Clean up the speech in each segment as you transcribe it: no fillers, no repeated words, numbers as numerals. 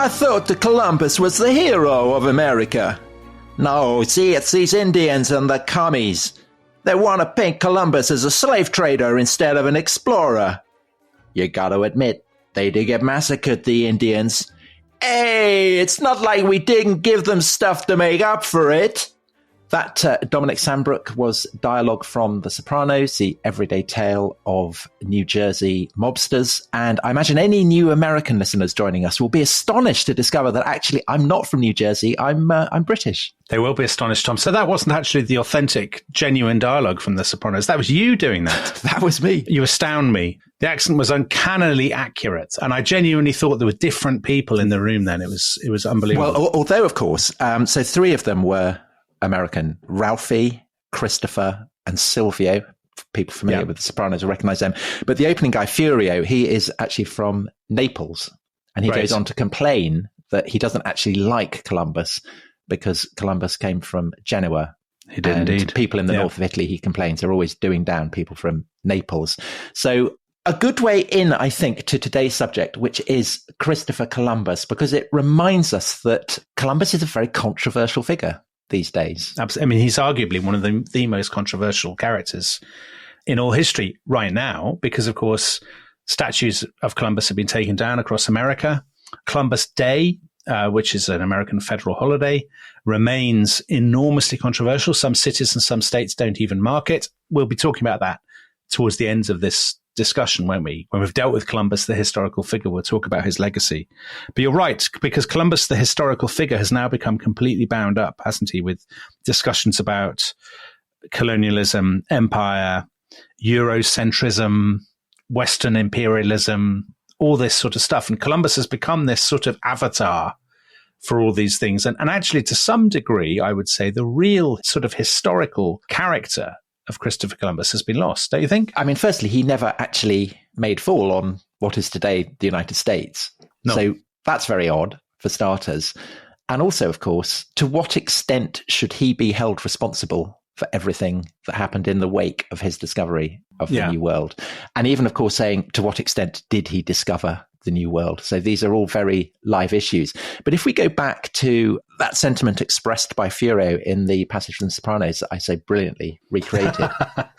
I thought that Columbus was the hero of America. No, see, it's these Indians and the commies. They want to paint Columbus as a slave trader instead of an explorer. You gotta admit, they did get massacred, the Indians. Hey, it's not like we didn't give them stuff to make up for it. That Dominic Sandbrook was dialogue from The Sopranos, the everyday tale of New Jersey mobsters. And I imagine any new American listeners joining us will be astonished to discover that actually I'm not from New Jersey. I'm British. They will be astonished, Tom. So that wasn't actually the authentic, genuine dialogue from The Sopranos. That was you doing that. That was me. You astound me. The accent was uncannily accurate. And I genuinely thought there were different people in the room then. It was unbelievable. Well, although, of course, so three of them were American: Ralphie, Christopher, and Silvio. People familiar with The Sopranos will recognize them. But the opening guy, Furio, he is actually from Naples. And he goes on to complain that he doesn't actually like Columbus because Columbus came from Genoa. He did indeed. People in the north of Italy, he complains, are always doing down people from Naples. So a good way in, I think, to today's subject, which is Christopher Columbus, because it reminds us that Columbus is a very controversial figure these days. Absolutely. I mean, he's arguably one of the most controversial characters in all history right now, because, of course, statues of Columbus have been taken down across America. Columbus Day, which is an American federal holiday, remains enormously controversial. Some cities and some states don't even mark it. We'll be talking about that towards the end of this discussion, won't we? When we've dealt with Columbus, the historical figure, we'll talk about his legacy. But you're right, because Columbus, the historical figure, has now become completely bound up, hasn't he, with discussions about colonialism, empire, Eurocentrism, Western imperialism, all this sort of stuff. And Columbus has become this sort of avatar for all these things. And actually, to some degree, I would say the real sort of historical character of Christopher Columbus has been lost, don't you think? I mean, firstly, he never actually made fall on what is today the United States. No. So that's very odd, for starters. And also, of course, to what extent should he be held responsible for everything that happened in the wake of his discovery of the New World? And even, of course, saying to what extent did he discover the New World? So these are all very live issues. But if we go back to that sentiment expressed by Furio in the passage from The Sopranos, I say brilliantly recreated.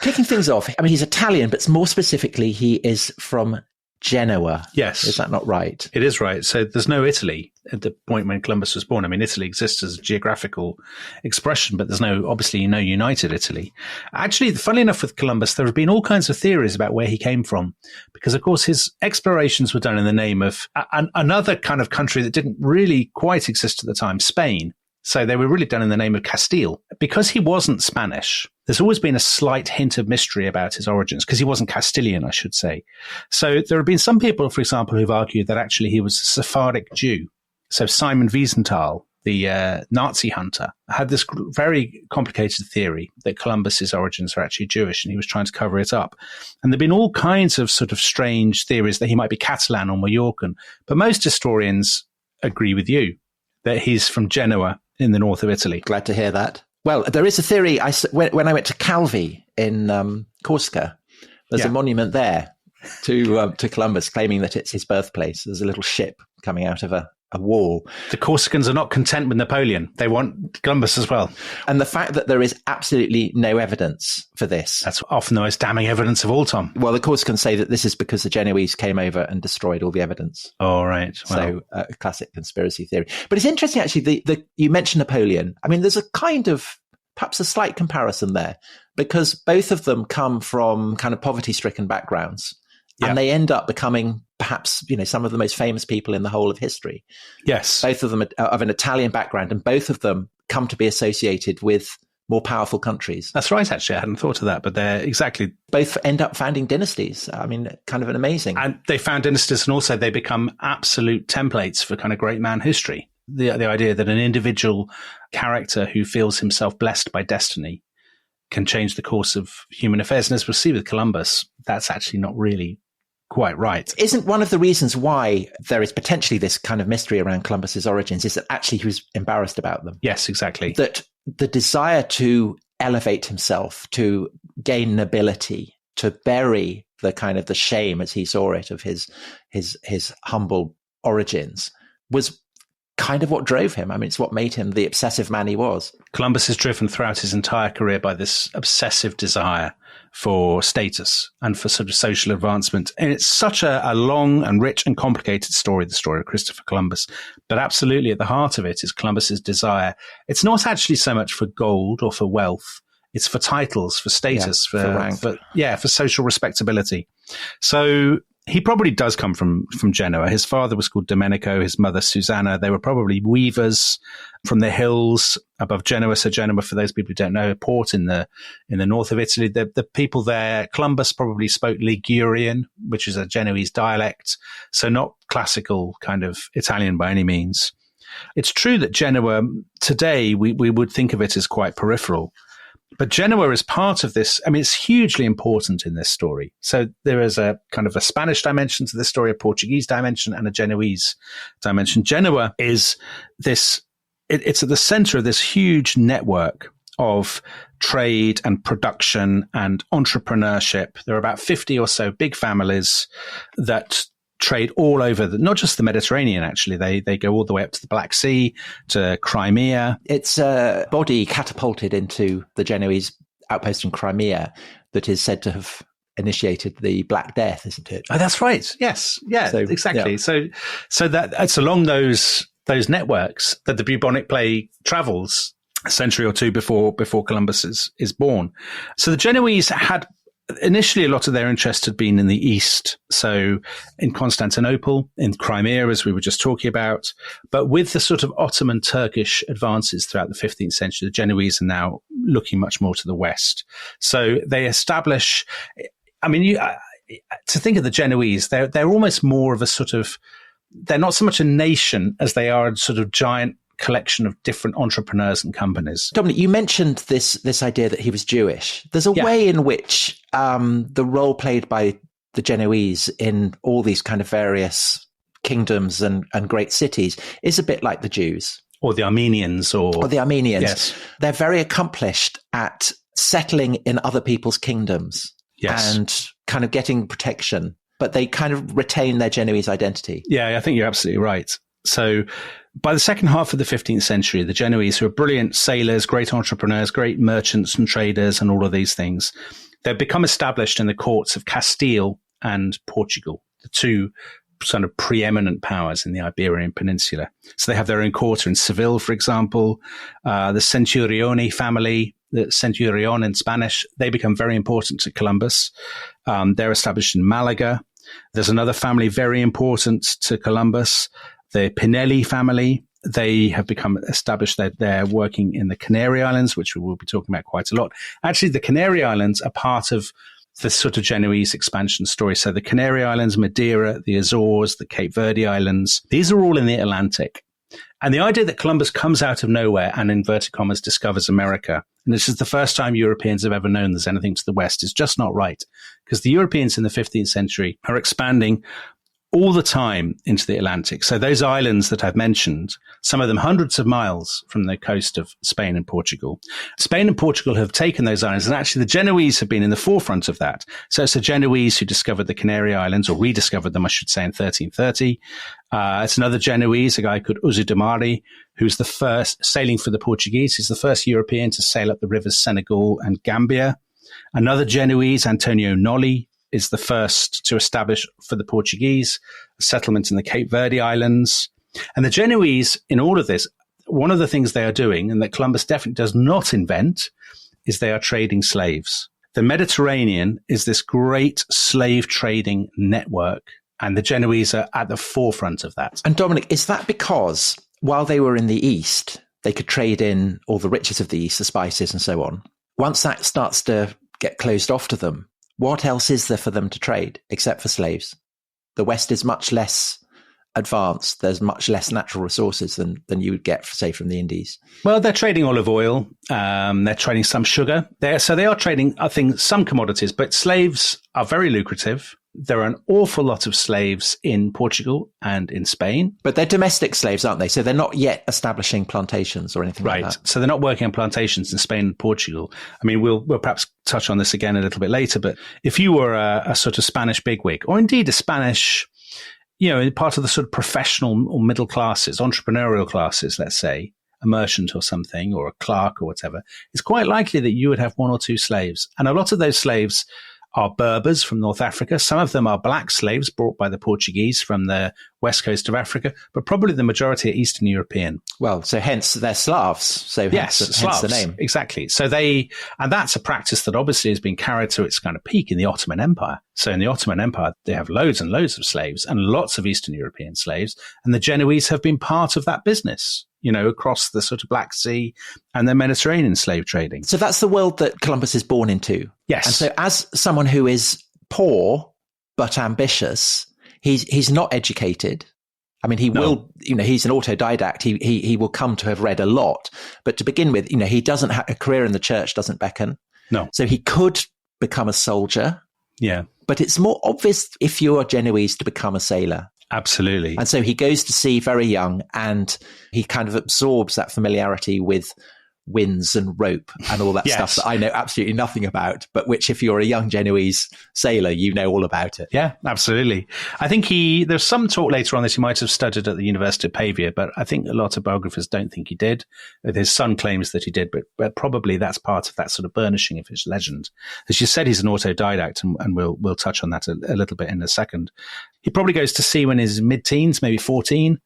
Kicking things off, I mean, he's Italian, but more specifically, he is from Genoa. Yes. Is that not right? It is right. So there's no Italy at the point when Columbus was born. I mean, Italy exists as a geographical expression, but there's obviously no united Italy. Actually, funnily enough, with Columbus, there have been all kinds of theories about where he came from, because, of course, his explorations were done in the name of another kind of country that didn't really quite exist at the time, Spain. So they were really done in the name of Castile. Because he wasn't Spanish, there's always been a slight hint of mystery about his origins, because he wasn't Castilian, I should say. So there have been some people, for example, who've argued that actually he was a Sephardic Jew. So Simon Wiesenthal, the Nazi hunter, had this very complicated theory that Columbus's origins are actually Jewish, and he was trying to cover it up. And there have been all kinds of sort of strange theories that he might be Catalan or Mallorcan. But most historians agree with you that he's from Genoa in the north of Italy. Glad to hear that. Well, there is a theory. When I went to Calvi in Corsica, there's a monument there to Columbus, claiming that it's his birthplace. There's a little ship coming out of a wall. The Corsicans are not content with Napoleon. They want Columbus as well. And the fact that there is absolutely no evidence for this. That's often the most damning evidence of all, Tom. Well, the Corsicans say that this is because the Genoese came over and destroyed all the evidence. Oh, right. Well. So a classic conspiracy theory. But it's interesting, actually, you mentioned Napoleon. I mean, there's a kind of, perhaps a slight comparison there, because both of them come from kind of poverty-stricken backgrounds. Yeah. And they end up becoming perhaps, some of the most famous people in the whole of history. Yes. Both of them are of an Italian background, and both of them come to be associated with more powerful countries. That's right, actually. I hadn't thought of that, but they're exactly... Both end up founding dynasties. I mean, kind of an amazing... And they found dynasties, and also they become absolute templates for kind of great man history. The idea that an individual character who feels himself blessed by destiny can change the course of human affairs. And as we'll see with Columbus, that's actually not really quite right. Isn't one of the reasons why there is potentially this kind of mystery around Columbus's origins is that actually he was embarrassed about them? Yes, exactly. That the desire to elevate himself, to gain nobility, to bury the kind of the shame, as he saw it, of his humble origins was kind of what drove him. I mean, it's what made him the obsessive man he was. Columbus is driven throughout his entire career by this obsessive desire for status and for sort of social advancement. And it's such a long and rich and complicated story, the story of Christopher Columbus. But absolutely at the heart of it is Columbus's desire. It's not actually so much for gold or for wealth. It's for titles, for status, for rank. For social respectability. So he probably does come from Genoa. His father was called Domenico, his mother Susanna. They were probably weavers from the hills above Genoa. So Genoa, for those people who don't know, a port in the north of Italy. The people there, Columbus probably spoke Ligurian, which is a Genoese dialect. So not classical kind of Italian by any means. It's true that Genoa today, we would think of it as quite peripheral. But Genoa is part of this. I mean, it's hugely important in this story. So there is a kind of a Spanish dimension to this story, a Portuguese dimension, and a Genoese dimension. Genoa is this, it's at the center of this huge network of trade and production and entrepreneurship. There are about 50 or so big families that trade all over, not just the Mediterranean, actually. They go all the way up to the Black Sea, to Crimea. It's a body catapulted into the Genoese outpost in Crimea that is said to have initiated the Black Death, isn't it? Oh, that's right. Yes. Yeah, so, exactly. Yeah. So that it's along those networks that the bubonic plague travels a century or two before Columbus is born. So the Genoese had initially, a lot of their interest had been in the east, so in Constantinople, in Crimea, as we were just talking about. But with the sort of Ottoman Turkish advances throughout the 15th century, the Genoese are now looking much more to the west. So they establish, I mean, to think of the Genoese, they're almost more of a sort of, they're not so much a nation as they are a sort of giant collection of different entrepreneurs and companies. Dominic, you mentioned this idea that he was Jewish. There's a way in which the role played by the Genoese in all these kind of various kingdoms and great cities is a bit like the Jews. Or the Armenians. Or the Armenians. Yes. They're very accomplished at settling in other people's kingdoms. Yes. And kind of getting protection, but they kind of retain their Genoese identity. Yeah, I think you're absolutely right. So by the second half of the 15th century, the Genoese, who are brilliant sailors, great entrepreneurs, great merchants and traders and all of these things, they've become established in the courts of Castile and Portugal, the two sort of preeminent powers in the Iberian Peninsula. So they have their own court in Seville, for example. The Centurione family, the Centurion in Spanish, they become very important to Columbus. They're established in Malaga. There's another family very important to Columbus, the Pinelli family. They have become established. They're working in the Canary Islands, which we will be talking about quite a lot. Actually, the Canary Islands are part of the sort of Genoese expansion story. So the Canary Islands, Madeira, the Azores, the Cape Verde Islands, these are all in the Atlantic. And the idea that Columbus comes out of nowhere and, in inverted commas, discovers America, and this is the first time Europeans have ever known there's anything to the west, is just not right. Because the Europeans in the 15th century are expanding all the time into the Atlantic. So those islands that I've mentioned, some of them hundreds of miles from the coast of Spain and Portugal. Spain and Portugal have taken those islands, and actually the Genoese have been in the forefront of that. So it's the Genoese who discovered the Canary Islands, or rediscovered them, I should say, in 1330. It's another Genoese, a guy called Uzudamari, who's the first, sailing for the Portuguese. He's the first European to sail up the rivers Senegal and Gambia. Another Genoese, Antonio Noli, is the first to establish for the Portuguese a settlement in the Cape Verde Islands. And the Genoese, in all of this, one of the things they are doing, and that Columbus definitely does not invent, is they are trading slaves. The Mediterranean is this great slave trading network, and the Genoese are at the forefront of that. And Dominic, is that because while they were in the East, they could trade in all the riches of the East, the spices and so on? Once that starts to get closed off to them, what else is there for them to trade except for slaves? The West is much less advanced. There's much less natural resources than you would get, say, from the Indies. Well, they're trading olive oil. They're trading some sugar. So they are trading, I think, some commodities, but slaves are very lucrative. There are an awful lot of slaves in Portugal and in Spain. But they're domestic slaves, aren't they? So they're not yet establishing plantations or anything like that. Right. So they're not working on plantations in Spain and Portugal. I mean, we'll perhaps touch on this again a little bit later, but if you were a sort of Spanish bigwig, or indeed a Spanish part of the sort of professional or middle classes, entrepreneurial classes, let's say, a merchant or something, or a clerk or whatever, it's quite likely that you would have one or two slaves. And a lot of those slaves are Berbers from North Africa. Some of them are black slaves brought by the Portuguese from the west coast of Africa, but probably the majority are Eastern European. Well, so hence they're Slavs. So hence the name. Exactly. So and that's a practice that obviously has been carried to its kind of peak in the Ottoman Empire. So in the Ottoman Empire, they have loads and loads of slaves and lots of Eastern European slaves. And the Genoese have been part of that business, across the sort of Black Sea and the Mediterranean slave trading. So that's the world that Columbus is born into. Yes. And so as someone who is poor but ambitious, he's not educated. I mean, will, he's an autodidact. He will come to have read a lot. But to begin with, he doesn't have a career in the church, doesn't beckon. No. So he could become a soldier. Yeah. But it's more obvious if you're Genoese to become a sailor. Absolutely. And so he goes to sea very young, and he kind of absorbs that familiarity with winds and rope and all that stuff that I know absolutely nothing about, but which if you're a young Genoese sailor, you know all about it. Yeah, absolutely. I think there's some talk later on that he might have studied at the University of Pavia, but I think a lot of biographers don't think he did. His son claims that he did, but probably that's part of that sort of burnishing of his legend. As you said, he's an autodidact, and we'll touch on that a little bit in a second. He probably goes to sea when he's mid-teens, maybe 14.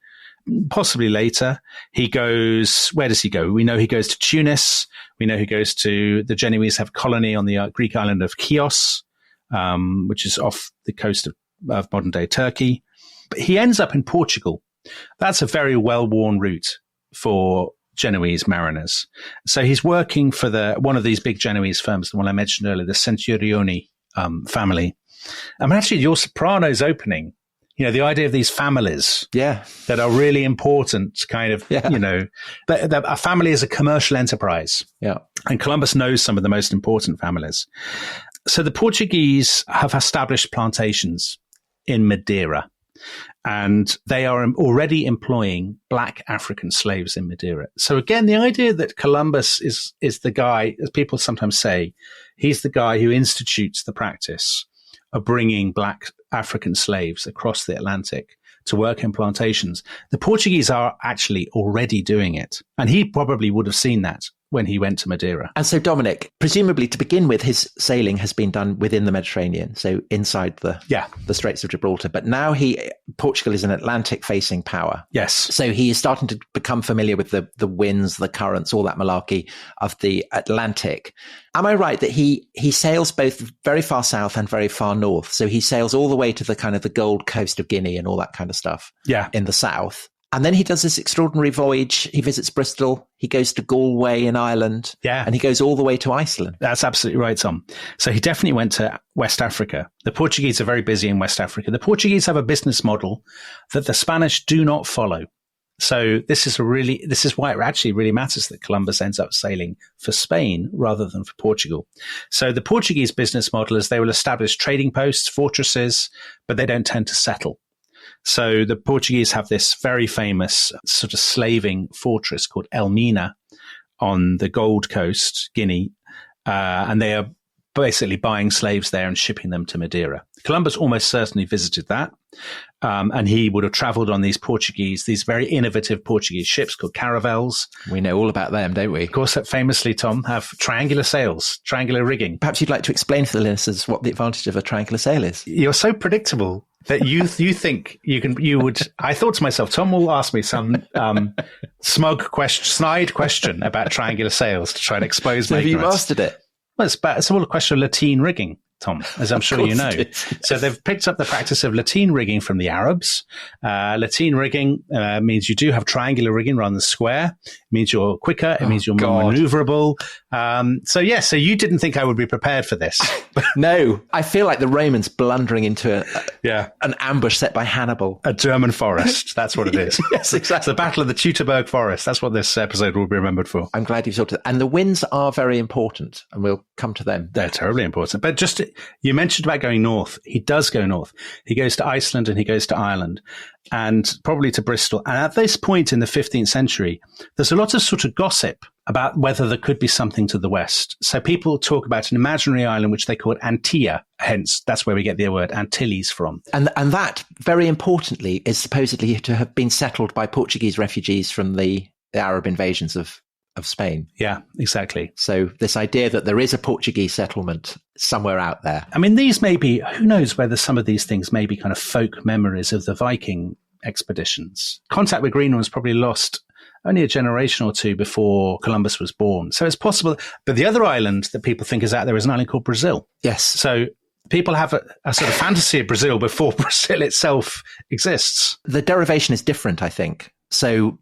Possibly later. He goes, where does he go? We know he goes to Tunis. We know he goes to, the Genoese have a colony on the Greek island of Chios, which is off the coast of modern day Turkey. But he ends up in Portugal. That's a very well-worn route for Genoese mariners. So he's working for one of these big Genoese firms, the one I mentioned earlier, the Centurioni family. I mean, actually, your Sopranos opening, the idea of these families that are really important, kind of, a family is a commercial enterprise. Yeah. And Columbus knows some of the most important families. So the Portuguese have established plantations in Madeira, and they are already employing black African slaves in Madeira. So again, the idea that Columbus is the guy, as people sometimes say, he's the guy who institutes the practice of bringing black African slaves across the Atlantic to work in plantations. The Portuguese are actually already doing it. And he probably would have seen that when he went to Madeira. And so, Dominic, presumably to begin with, his sailing has been done within the Mediterranean, so inside the Straits of Gibraltar. But now Portugal is an Atlantic-facing power. Yes. So he is starting to become familiar with the winds, the currents, all that malarkey of the Atlantic. Am I right that he sails both very far south and very far north? So he sails all the way to the kind of the Gold Coast of Guinea and all that kind of stuff in the south. And then he does this extraordinary voyage. He visits Bristol. He goes to Galway in Ireland. Yeah. And he goes all the way to Iceland. That's absolutely right, Tom. So he definitely went to West Africa. The Portuguese are very busy in West Africa. The Portuguese have a business model that the Spanish do not follow. So this is why it actually really matters that Columbus ends up sailing for Spain rather than for Portugal. So the Portuguese business model is they will establish trading posts, fortresses, but they don't tend to settle. So the Portuguese have this very famous sort of slaving fortress called Elmina on the Gold Coast, Guinea, and they are basically buying slaves there and shipping them to Madeira. Columbus almost certainly visited that, and he would have traveled on these very innovative Portuguese ships called caravels. We know all about them, don't we? Of course, that famously, Tom, have triangular sails, triangular rigging. Perhaps you'd like to explain to the listeners what the advantage of a triangular sail is. You're so predictable that you think you would. I thought to myself, Tom will ask me some snide question about triangular sails to try and expose my ignorance. Have you mastered it? Well, it's all a question of lateen rigging, Tom, as I'm sure you know. So they've picked up the practice of lateen rigging from the Arabs. Lateen rigging means you do have triangular rigging rather than square. It means you're quicker. It means you're more maneuverable. So you didn't think I would be prepared for this. No, I feel like the Romans blundering into an ambush set by Hannibal. A German forest. That's what it is. Yes, exactly. It's the Battle of the Teutoburg Forest. That's what this episode will be remembered for. I'm glad you've sorted it. And the winds are very important, and we'll come to them. They're terribly important. But you mentioned about going north. He does go north. He goes to Iceland and he goes to Ireland and probably to Bristol. And at this point in the 15th century, there's a lot of sort of gossip about whether there could be something to the west. So people talk about an imaginary island which they call Antilla, hence that's where we get the word Antilles from. And that, very importantly, is supposedly to have been settled by Portuguese refugees from the Arab invasions of Spain. Yeah, exactly. So this idea that there is a Portuguese settlement somewhere out there. I mean, these may be, who knows whether some of these things may be kind of folk memories of the Viking expeditions. Contact with Greenland was probably lost only a generation or two before Columbus was born. So it's possible. But the other island that people think is out there is an island called Brazil. Yes. So people have a sort of fantasy of Brazil before Brazil itself exists. The derivation is different, I think. So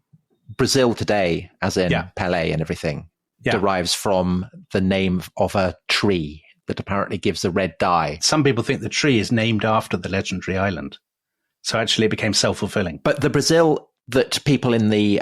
Brazil today, as in Pelé and everything, derives from the name of a tree that apparently gives a red dye. Some people think the tree is named after the legendary island. So actually it became self-fulfilling. But the Brazil that people in the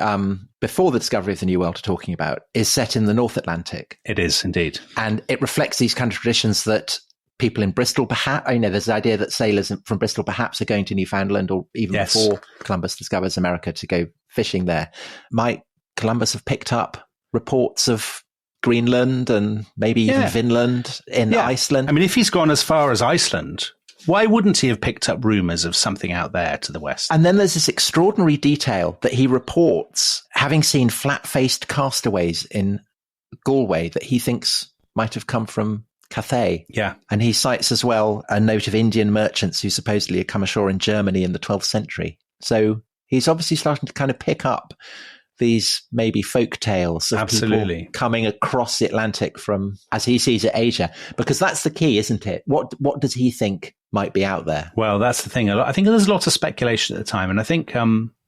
before the discovery of the New World are talking about is set in the North Atlantic. It is indeed. And it reflects these kind of traditions that people in Bristol, perhaps, there's the idea that sailors from Bristol perhaps are going to Newfoundland or even before Columbus discovers America to go fishing there. Might Columbus have picked up reports of Greenland and maybe even Vinland in Iceland? I mean, if he's gone as far as Iceland, why wouldn't he have picked up rumours of something out there to the west? And then there's this extraordinary detail that he reports having seen flat-faced castaways in Galway that he thinks might have come from Cathay. Yeah. And he cites as well a note of Indian merchants who supposedly had come ashore in Germany in the 12th century. So he's obviously starting to kind of pick up these maybe folk tales of people coming across the Atlantic from, as he sees it, Asia. Because that's the key, isn't it? What does he think might be out there? Well, that's the thing. I think there's lots of speculation at the time. And I think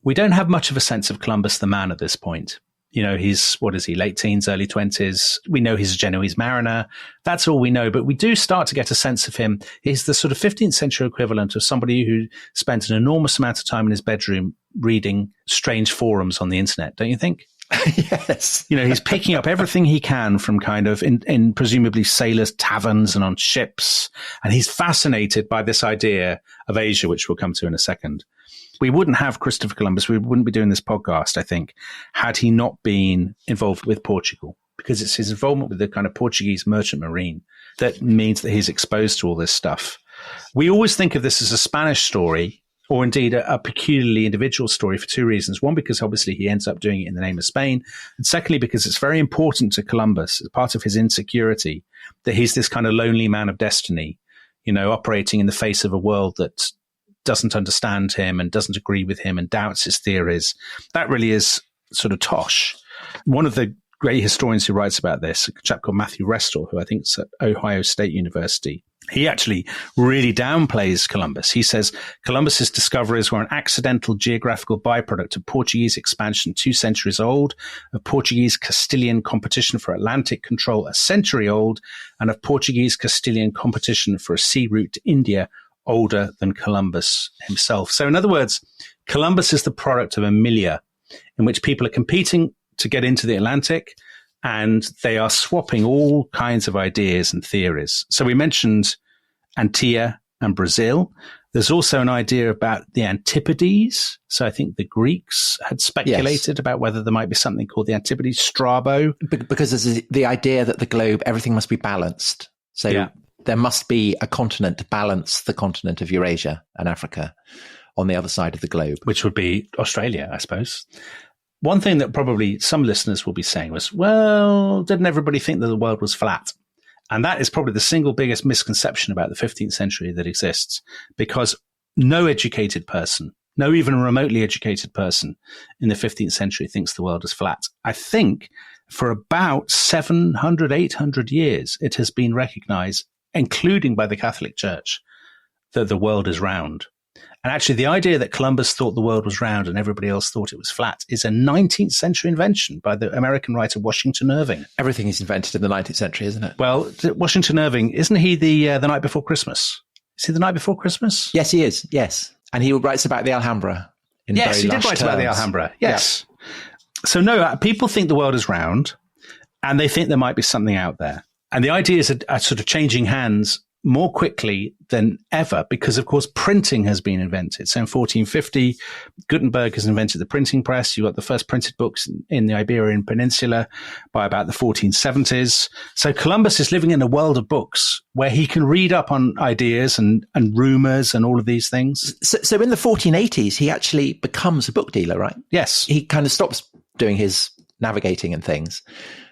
we don't have much of a sense of Columbus the man at this point. You know, he's, what is he, late teens, early 20s. We know he's a Genoese mariner. That's all we know. But we do start to get a sense of him. He's the sort of 15th century equivalent of somebody who spent an enormous amount of time in his bedroom reading strange forums on the internet, don't you think? Yes. You know, he's picking up everything he can from kind of in presumably sailors' taverns and on ships. And he's fascinated by this idea of Asia, which we'll come to in a second. We wouldn't have Christopher Columbus. We wouldn't be doing this podcast, I think, had he not been involved with Portugal, because it's his involvement with the kind of Portuguese merchant marine that means that he's exposed to all this stuff. We always think of this as a Spanish story, or indeed a peculiarly individual story for two reasons. One, because obviously he ends up doing it in the name of Spain. And secondly, because it's very important to Columbus, as part of his insecurity, that he's this kind of lonely man of destiny, you know, operating in the face of a world that doesn't understand him and doesn't agree with him and doubts his theories. That really is sort of tosh. One of the great historians who writes about this, a chap called Matthew Restall, who I think is at Ohio State University, he actually really downplays Columbus. He says Columbus's discoveries were an accidental geographical byproduct of Portuguese expansion 2 centuries old, of Portuguese Castilian competition for Atlantic control a century old, and of Portuguese Castilian competition for a sea route to India older than Columbus himself. So in other words, Columbus is the product of a milieu in which people are competing to get into the Atlantic, and they are swapping all kinds of ideas and theories. So we mentioned Antilla and Brazil. There's also an idea about the Antipodes. So I think the Greeks had speculated about whether there might be something called the Antipodes, Strabo. Because there's the idea that the globe, everything must be balanced. So there must be a continent to balance the continent of Eurasia and Africa on the other side of the globe. Which would be Australia, I suppose. One thing that probably some listeners will be saying was, well, didn't everybody think that the world was flat? And that is probably the single biggest misconception about the 15th century that exists, because no educated person, no even remotely educated person in the 15th century thinks the world is flat. I think for about 700, 800 years, it has been recognized, including by the Catholic Church, that the world is round. And actually, the idea that Columbus thought the world was round and everybody else thought it was flat is a 19th century invention by the American writer Washington Irving. Everything is invented in the 19th century, isn't it? Well, Washington Irving, isn't he the Night Before Christmas? Is he the Night Before Christmas? Yes, he is. Yes. And he writes about the Alhambra. Yes, he did write about the Alhambra. Yes. Yeah. So no, people think the world is round and they think there might be something out there. And the idea is are sort of changing hands more quickly than ever because, of course, printing has been invented. So in 1450, Gutenberg has invented the printing press. You got the first printed books in the Iberian Peninsula by about the 1470s. So Columbus is living in a world of books where he can read up on ideas and rumors and all of these things. So in the 1480s, he actually becomes a book dealer, right? Yes. He kind of stops doing his navigating and things.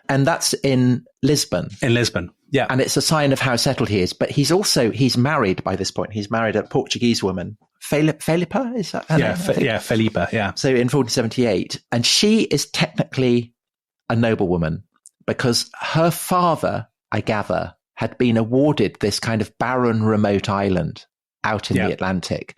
And that's in Lisbon. In Lisbon, yeah. And it's a sign of how settled he is. But he's married by this point. He's married a Portuguese woman. Felipa, is that her name? Felipa, yeah. So in 1478. And she is technically a noblewoman because her father, I gather, had been awarded this kind of barren, remote island out in the Atlantic.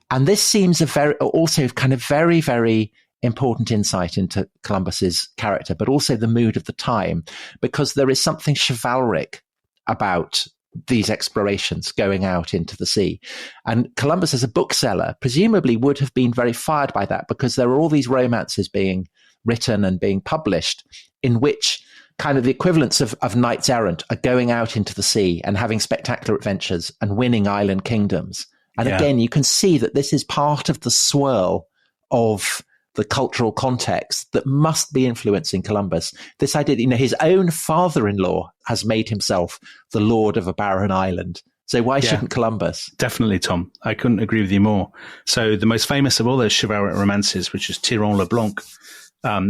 And this seems also kind of very, very important insight into Columbus's character, but also the mood of the time, because there is something chivalric about these explorations going out into the sea. And Columbus, as a bookseller, presumably would have been very fired by that, because there are all these romances being written and being published in which kind of the equivalents of knights errant are going out into the sea and having spectacular adventures and winning island kingdoms. And again, you can see that this is part of the swirl of the cultural context that must be influencing Columbus. This idea, his own father-in-law has made himself the lord of a barren island. So why shouldn't Columbus? Definitely, Tom. I couldn't agree with you more. So the most famous of all those chivalric romances, which is Tirant le Blanc,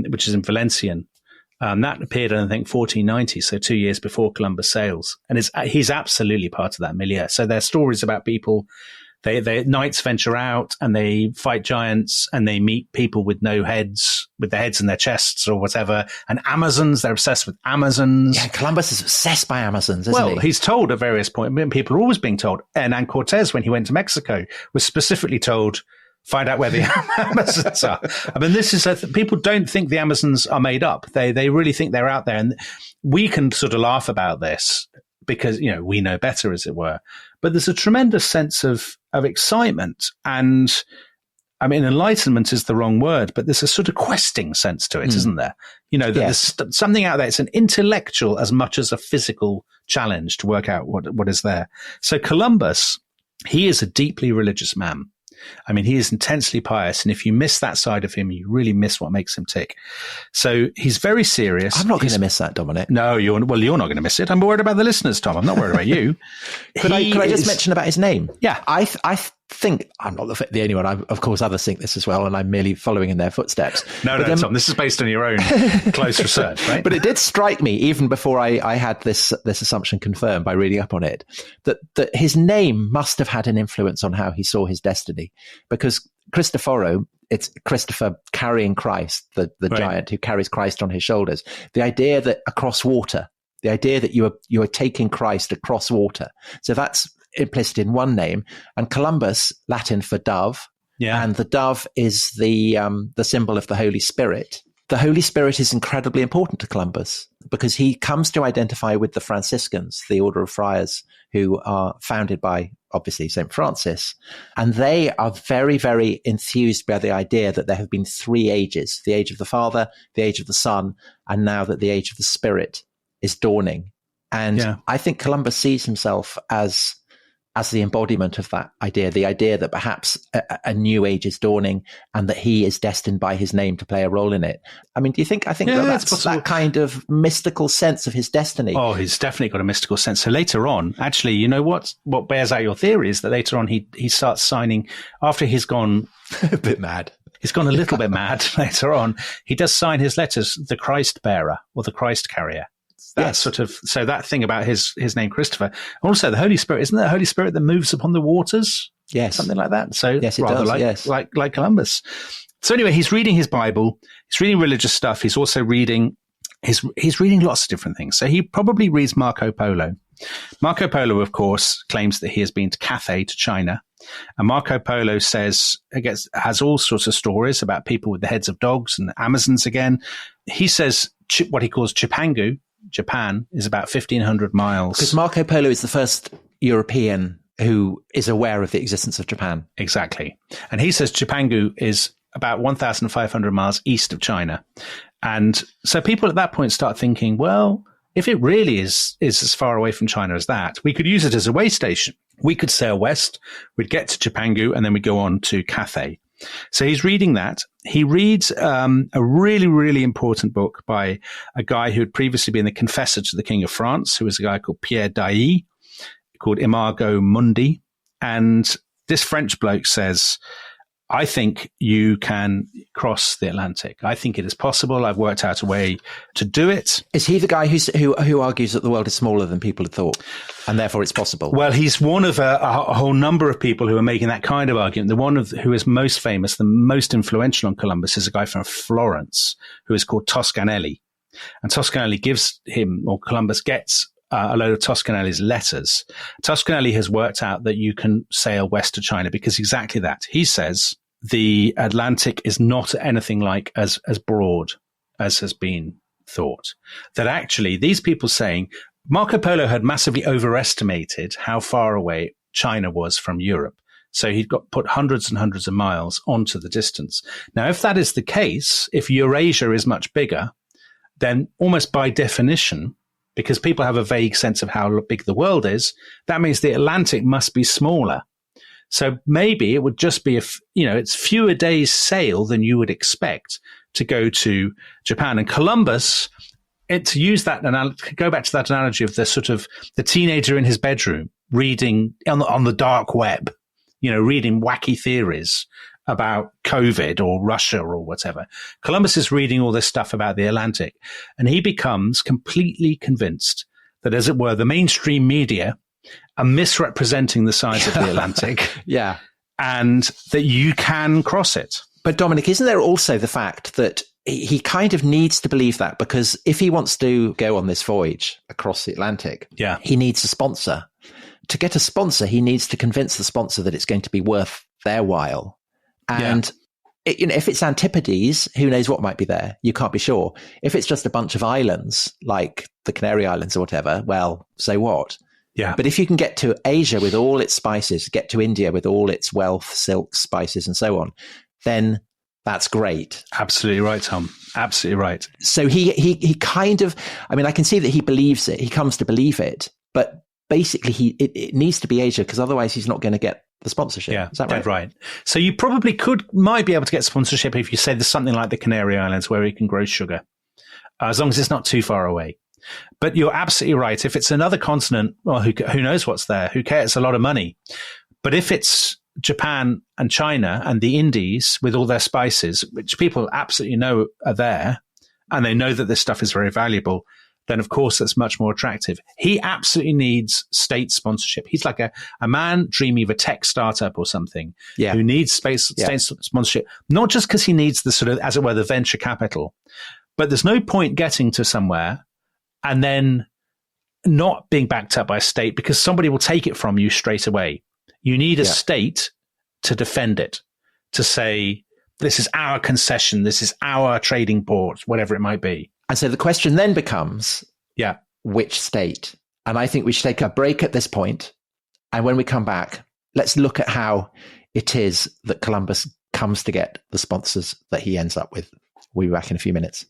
which is in Valencian, that appeared in, I think, 1490, so 2 years before Columbus sails. And he's absolutely part of that milieu. So they're stories about people. They knights venture out and they fight giants and they meet people with no heads, with their heads in their chests or whatever. And Amazons, they're obsessed with Amazons. Yeah, Columbus is obsessed by Amazons, isn't he? Well, he's told at various points, people are always being told. Hernan Cortez, when he went to Mexico, was specifically told, find out where the Amazons are. I mean, this is people don't think the Amazons are made up. They really think they're out there. And we can sort of laugh about this because, we know better, as it were. But there's a tremendous sense of excitement. And I mean, enlightenment is the wrong word, but there's a sort of questing sense to it, isn't there? There's something out there. It's an intellectual as much as a physical challenge to work out what is there. So Columbus, he is a deeply religious man. I mean, he is intensely pious. And if you miss that side of him, you really miss what makes him tick. So he's very serious. I'm not going to miss that, Dominic. No, you're not going to miss it. I'm worried about the listeners, Tom. I'm not worried about you. Could I just mention about his name? Yeah. I think I'm not the only one. Of course, others think this as well, and I'm merely following in their footsteps. No, Tom, this is based on your own close research, right? But it did strike me, even before I had this assumption confirmed by reading up on it, that his name must have had an influence on how he saw his destiny. Because Christophoro, it's Christopher carrying Christ, the giant who carries Christ on his shoulders. The idea that across water, the idea that you are taking Christ across water. So that's implicit in one name. And Columbus, Latin for dove. Yeah. And the dove is the symbol of the Holy Spirit. The Holy Spirit is incredibly important to Columbus because he comes to identify with the Franciscans, the order of friars who are founded by, obviously, St. Francis. And they are very, very enthused by the idea that there have been three ages, the age of the Father, the age of the Son, and now that the age of the Spirit is dawning. And I think Columbus sees himself as the embodiment of that idea, the idea that perhaps a new age is dawning and that he is destined by his name to play a role in it. I mean, do you think, that's that kind of mystical sense of his destiny? Oh, he's definitely got a mystical sense. So later on, actually, you know what bears out your theory is that later on he starts signing, after he's gone a bit mad. He's gone a little bit mad later on. He does sign his letters, the Christ bearer or the Christ carrier. That's so that thing about his name, Christopher. Also, the Holy Spirit, isn't it the Holy Spirit that moves upon the waters? Yes. Something like that. So yes, it does. Like Columbus. So anyway, he's reading his Bible. He's reading religious stuff. He's also reading, he's reading lots of different things. So he probably reads Marco Polo. Marco Polo, of course, claims that he has been to Cathay, to China. And Marco Polo has all sorts of stories about people with the heads of dogs and Amazons again. He says what he calls Chipangu, Japan, is about 1,500 miles. Because Marco Polo is the first European who is aware of the existence of Japan. Exactly. And he says Chipangu is about 1,500 miles east of China. And so people at that point start thinking, well, if it really is as far away from China as that, we could use it as a way station. We could sail west, we'd get to Japangu, and then we'd go on to Cathay. So he's reading that. He reads a really, really important book by a guy who had previously been the confessor to the King of France, who was a guy called Pierre Dailly, called Imago Mundi. And this French bloke says, I think you can cross the Atlantic. I think it is possible. I've worked out a way to do it. Is he the guy who argues that the world is smaller than people had thought, and therefore it's possible? Well, he's one of a whole number of people who are making that kind of argument. The one who is most famous, the most influential on Columbus, is a guy from Florence who is called Toscanelli. And Toscanelli gives him, or Columbus gets, a load of Toscanelli's letters. Toscanelli has worked out that you can sail west to China because exactly that. He says the Atlantic is not anything like as broad as has been thought. That actually these people saying Marco Polo had massively overestimated how far away China was from Europe. So he'd put hundreds and hundreds of miles onto the distance. Now, if that is the case, if Eurasia is much bigger, then almost by definition, because people have a vague sense of how big the world is, that means the Atlantic must be smaller. So maybe it would just be, it's fewer days sail than you would expect to go to Japan. And Columbus, to use that, go back to that analogy of the sort of the teenager in his bedroom reading on the dark web, reading wacky theories about COVID or Russia or whatever. Columbus is reading all this stuff about the Atlantic, and he becomes completely convinced that, as it were, the mainstream media are misrepresenting the size of the Atlantic. Yeah. And that you can cross it. But Dominic, isn't there also the fact that he kind of needs to believe that, because if he wants to go on this voyage across the Atlantic, he needs a sponsor. To get a sponsor, he needs to convince the sponsor that it's going to be worth their while. And if it's Antipodes, who knows what might be there? You can't be sure. If it's just a bunch of islands like the Canary Islands or whatever, well, so what? Yeah. But if you can get to Asia with all its spices, get to India with all its wealth, silks, spices, and so on, then that's great. Absolutely right, Tom. Absolutely right. So he kind of, I can see that he believes it. He comes to believe it, but basically it needs to be Asia, because otherwise he's not going to get the sponsorship. Yeah, is that right? Dead right. So you probably might be able to get sponsorship if you say there's something like the Canary Islands where you can grow sugar, as long as it's not too far away. But you're absolutely right. If it's another continent, well, who knows what's there? Who cares? It's a lot of money. But if it's Japan and China and the Indies with all their spices, which people absolutely know are there, and they know that this stuff is very valuable, then of course that's much more attractive. He absolutely needs state sponsorship. He's like a man dreaming of a tech startup or something who needs state sponsorship, not just because he needs the sort of, as it were, the venture capital, but there's no point getting to somewhere and then not being backed up by a state, because somebody will take it from you straight away. You need a state to defend it, to say, this is our concession, this is our trading port, whatever it might be. And so the question then becomes, which state? And I think we should take a break at this point. And when we come back, let's look at how it is that Columbus comes to get the sponsors that he ends up with. We'll be back in a few minutes.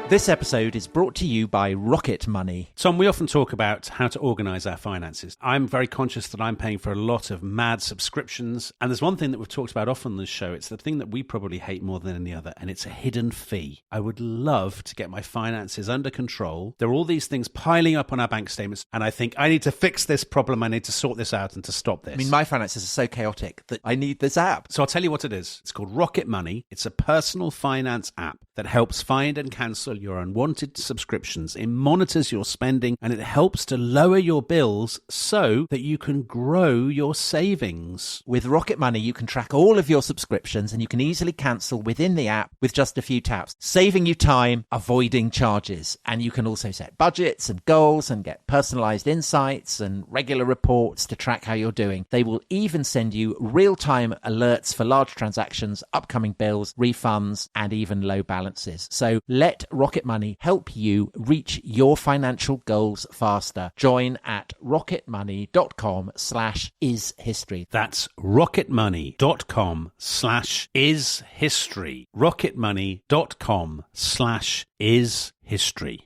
This episode is brought to you by Rocket Money. Tom, we often talk about how to organise our finances. I'm very conscious that I'm paying for a lot of mad subscriptions. And there's one thing that we've talked about often on this show. It's the thing that we probably hate more than any other, and it's a hidden fee. I would love to get my finances under control. There are all these things piling up on our bank statements, and I think I need to fix this problem. I need to sort this out and to stop this. My finances are so chaotic that I need this app. So I'll tell you what it is. It's called Rocket Money. It's a personal finance app that helps find and cancel your unwanted subscriptions. It monitors your spending, and it helps to lower your bills so that you can grow your savings. With Rocket Money, you can track all of your subscriptions, and you can easily cancel within the app with just a few taps, saving you time, avoiding charges. And you can also set budgets and goals and get personalized insights and regular reports to track how you're doing. They will even send you real-time alerts for large transactions, upcoming bills, refunds, and even low balances. So let Rocket Rocket Money help you reach your financial goals faster. Join at rocketmoney.com/ishistory. That's rocketmoney.com/ishistory. rocketmoney.com/ishistory.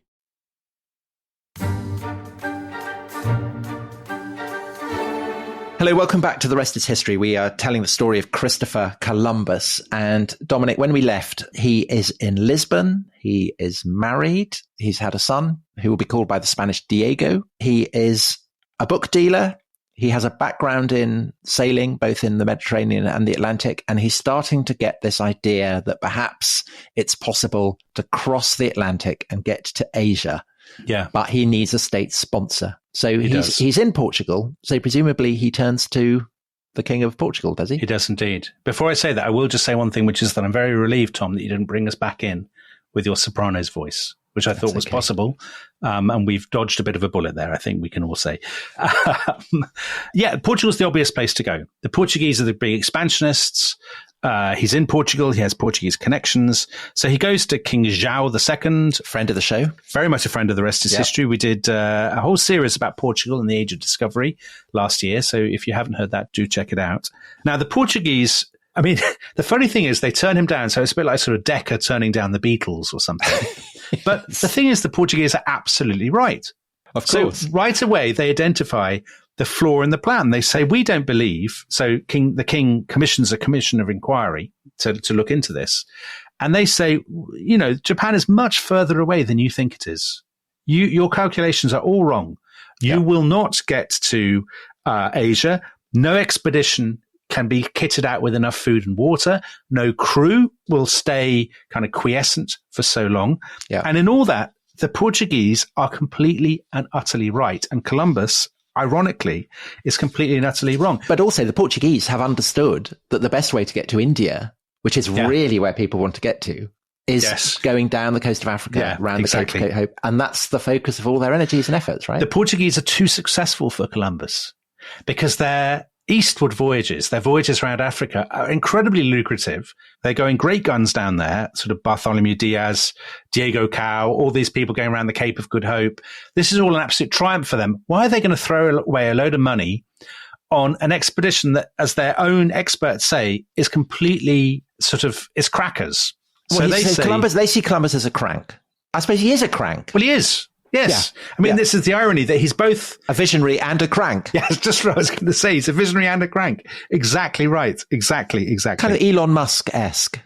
Hello, welcome back to The Rest is History. We are telling the story of Christopher Columbus. And Dominic, when we left, he is in Lisbon. He is married. He's had a son who will be called by the Spanish Diego. He is a book dealer. He has a background in sailing, both in the Mediterranean and the Atlantic. And he's starting to get this idea that perhaps it's possible to cross the Atlantic and get to Asia. Yeah. But he needs a state sponsor. So he's in Portugal. So presumably he turns to the King of Portugal, does he? He does indeed. Before I say that, I will just say one thing, which is that I'm very relieved, Tom, that you didn't bring us back in with your Sopranos voice, which I thought was possible. And we've dodged a bit of a bullet there, I think we can all say. Yeah, Portugal's the obvious place to go. The Portuguese are the big expansionists. He's in Portugal. He has Portuguese connections. So he goes to King João II. Friend of the show. Very much a friend of The Rest is History. We did a whole series about Portugal and the Age of Discovery last year. So if you haven't heard that, do check it out. Now, the Portuguese, I mean, the funny thing is they turn him down. So it's a bit like sort of Decca turning down the Beatles or something. But the thing is, the Portuguese are absolutely right. Of course. So right away, they identify the flaw in the plan. They say, we don't believe. So the king commissions a commission of inquiry to look into this. And they say, you know, Japan is much further away than you think it is. Your calculations are all wrong. You will not get to Asia. No expedition can be kitted out with enough food and water. No crew will stay kind of quiescent for so long. Yeah. And in all that, the Portuguese are completely and utterly right. And Columbus, ironically, is completely and utterly wrong. But also the Portuguese have understood that the best way to get to India, which is really where people want to get to, is going down the coast of Africa, around the Cape of Cape Hope. And that's the focus of all their energies and efforts, right? The Portuguese are too successful for Columbus because their eastward voyages, their voyages around Africa, are incredibly lucrative. They're going great guns down there, sort of Bartholomew Diaz, Diego Cao, all these people going around the Cape of Good Hope. This is all an absolute triumph for them. Why are they going to throw away a load of money on an expedition that, as their own experts say, is completely is crackers? Well, they see Columbus as a crank. I suppose he is a crank. Well, he is. Yes. Yeah. I mean, this is the irony that he's both a visionary and a crank. Yeah, that's just what I was going to say. He's a visionary and a crank. Exactly right. Exactly. Kind of Elon Musk-esque,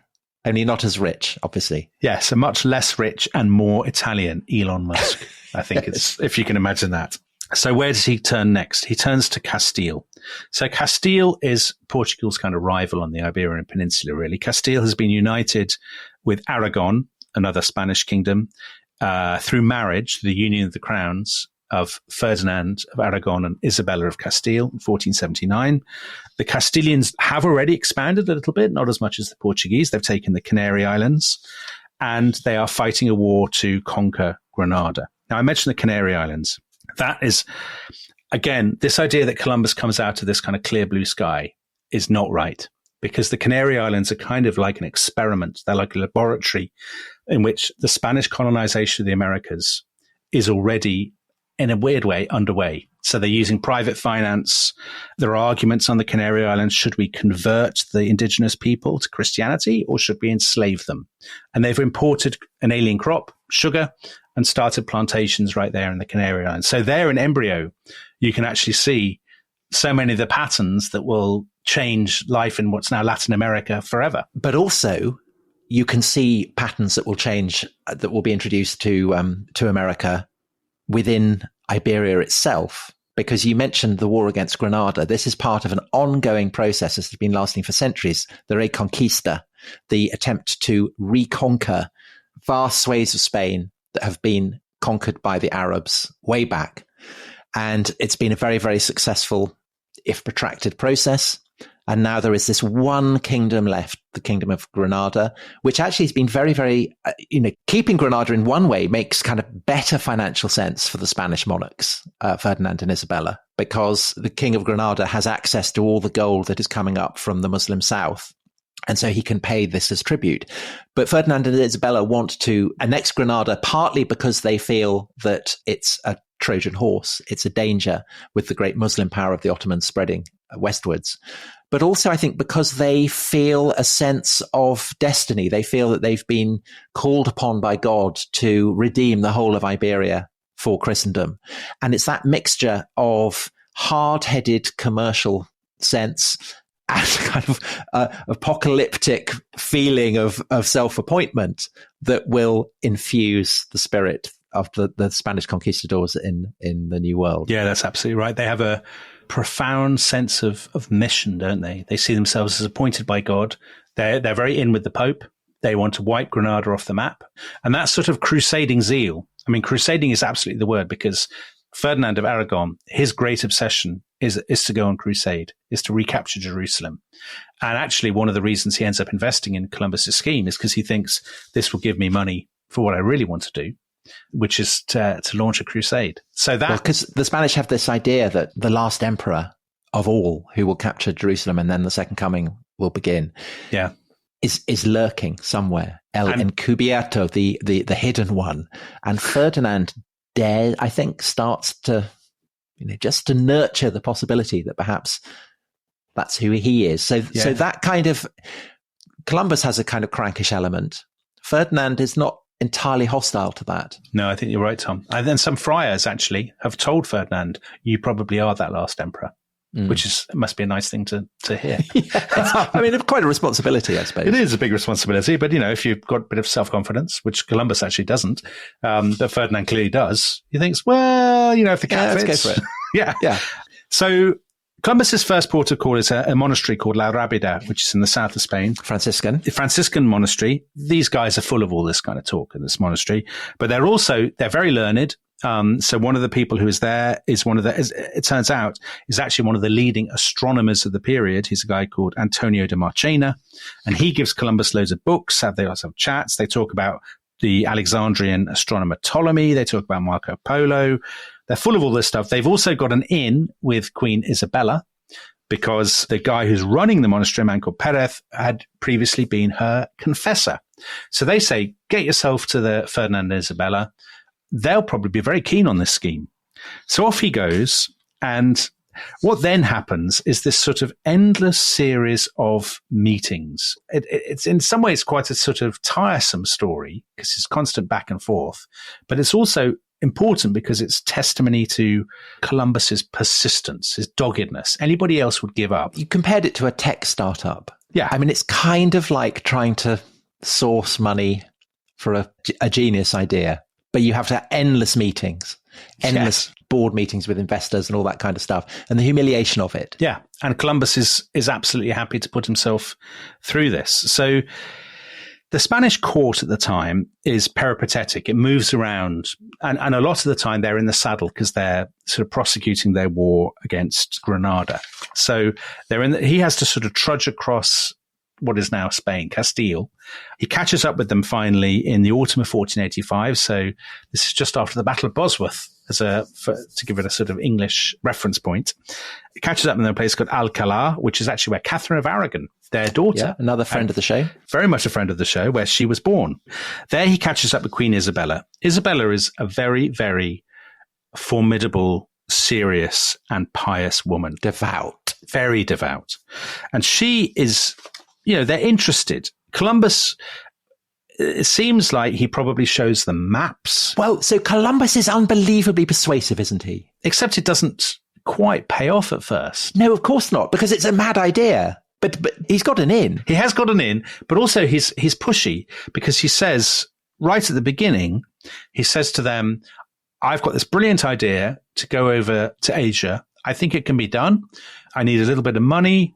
only not as rich, obviously. Yes, a much less rich and more Italian Elon Musk, I think it's, if you can imagine that. So where does he turn next? He turns to Castile. So Castile is Portugal's kind of rival on the Iberian Peninsula, really. Castile has been united with Aragon, another Spanish kingdom, through marriage, the union of the crowns of Ferdinand of Aragon and Isabella of Castile in 1479. The Castilians have already expanded a little bit, not as much as the Portuguese. They've taken the Canary Islands and they are fighting a war to conquer Granada. Now, I mentioned the Canary Islands. That is, again, this idea that Columbus comes out of this kind of clear blue sky is not right, because the Canary Islands are kind of like an experiment. They're like a laboratory in which the Spanish colonization of the Americas is already, in a weird way, underway. So they're using private finance. There are arguments on the Canary Islands. Should we convert the indigenous people to Christianity or should we enslave them? And they've imported an alien crop, sugar, and started plantations right there in the Canary Islands. So there in embryo, you can actually see so many of the patterns that will change life in what's now Latin America forever. But also, you can see patterns that will change, that will be introduced to America within Iberia itself. Because you mentioned the war against Granada. This is part of an ongoing process that has been lasting for centuries. The Reconquista, the attempt to reconquer vast swathes of Spain that have been conquered by the Arabs way back. And it's been a very, very successful, if protracted, process. And now there is this one kingdom left, the Kingdom of Granada, which actually has been very, very, keeping Granada in one way makes kind of better financial sense for the Spanish monarchs, Ferdinand and Isabella, because the King of Granada has access to all the gold that is coming up from the Muslim south. And so he can pay this as tribute. But Ferdinand and Isabella want to annex Granada, partly because they feel that it's a Trojan horse. It's a danger with the great Muslim power of the Ottomans spreading westwards. But also, I think, because they feel a sense of destiny. They feel that they've been called upon by God to redeem the whole of Iberia for Christendom. And it's that mixture of hard-headed commercial sense and kind of apocalyptic feeling of self-appointment that will infuse the spirit of the Spanish conquistadors in the New World. Yeah, that's absolutely right. They have a profound sense of mission, don't they? They see themselves as appointed by God. They're very in with the Pope. They want to wipe Granada off the map. And that sort of crusading zeal, I mean, crusading is absolutely the word, because Ferdinand of Aragon, his great obsession is to go on crusade, is to recapture Jerusalem. And actually, one of the reasons he ends up investing in Columbus's scheme is because he thinks this will give me money for what I really want to do, which is to launch a crusade. So that, because the Spanish have this idea that the last emperor of all who will capture Jerusalem and then the second coming will begin, is lurking somewhere. El Encubierto, the hidden one. And Ferdinand I think, starts to, just to nurture the possibility that perhaps that's who he is. So that kind of, Columbus has a kind of crankish element. Ferdinand is not entirely hostile to that. No, I think you're right, Tom. And then some friars actually have told Ferdinand, you probably are that last emperor. Which must be a nice thing to hear. I mean, it's quite a responsibility, I suppose. It is a big responsibility, but if you've got a bit of self-confidence, which Columbus actually doesn't, but Ferdinand clearly does, he thinks, well, if the cat fits, let's go for it. Yeah. So Columbus's first port of call is a monastery called La Rábida, which is in the south of Spain. The Franciscan monastery. These guys are full of all this kind of talk in this monastery, but they're very learned. So one of the people who is there is it turns out, is actually one of the leading astronomers of the period. He's a guy called Antonio de Marchena, and he gives Columbus loads of books. They also have chats. They talk about the Alexandrian astronomer Ptolemy. They talk about Marco Polo. They're full of all this stuff. They've also got an in with Queen Isabella, because the guy who's running the monastery, a man called Perez, had previously been her confessor. So they say, get yourself to the Ferdinand and Isabella. They'll probably be very keen on this scheme. So off he goes. And what then happens is this sort of endless series of meetings. It's in some ways quite a sort of tiresome story, because it's constant back and forth, but it's also important because it's testimony to Columbus's persistence, his doggedness. Anybody else would give up. You compared it to a tech startup. Yeah. I mean, it's kind of like trying to source money for a genius idea. But you have to have endless meetings, endless board meetings with investors and all that kind of stuff, and the humiliation of it. Yeah. And Columbus is absolutely happy to put himself through this. So the Spanish court at the time is peripatetic. It moves around, and a lot of the time they're in the saddle because they're sort of prosecuting their war against Granada. So he has to sort of trudge across what is now Spain, Castile. He catches up with them finally in the autumn of 1485. So this is just after the Battle of Bosworth, to give it a sort of English reference point. He catches up in a place called Alcalá, which is actually where Catherine of Aragon, their daughter, another friend of the show, very much a friend of the show, where she was born. There he catches up with Queen Isabella. Isabella is a very, very formidable, serious, and pious woman. Devout. Very devout. And she is, they're interested. Columbus, it seems like he probably shows them maps. Well, so Columbus is unbelievably persuasive, isn't he? Except it doesn't quite pay off at first. No, of course not, because it's a mad idea. But he's got an in. He has got an in, but also he's pushy, because he says right at the beginning, he says to them, I've got this brilliant idea to go over to Asia. I think it can be done. I need a little bit of money,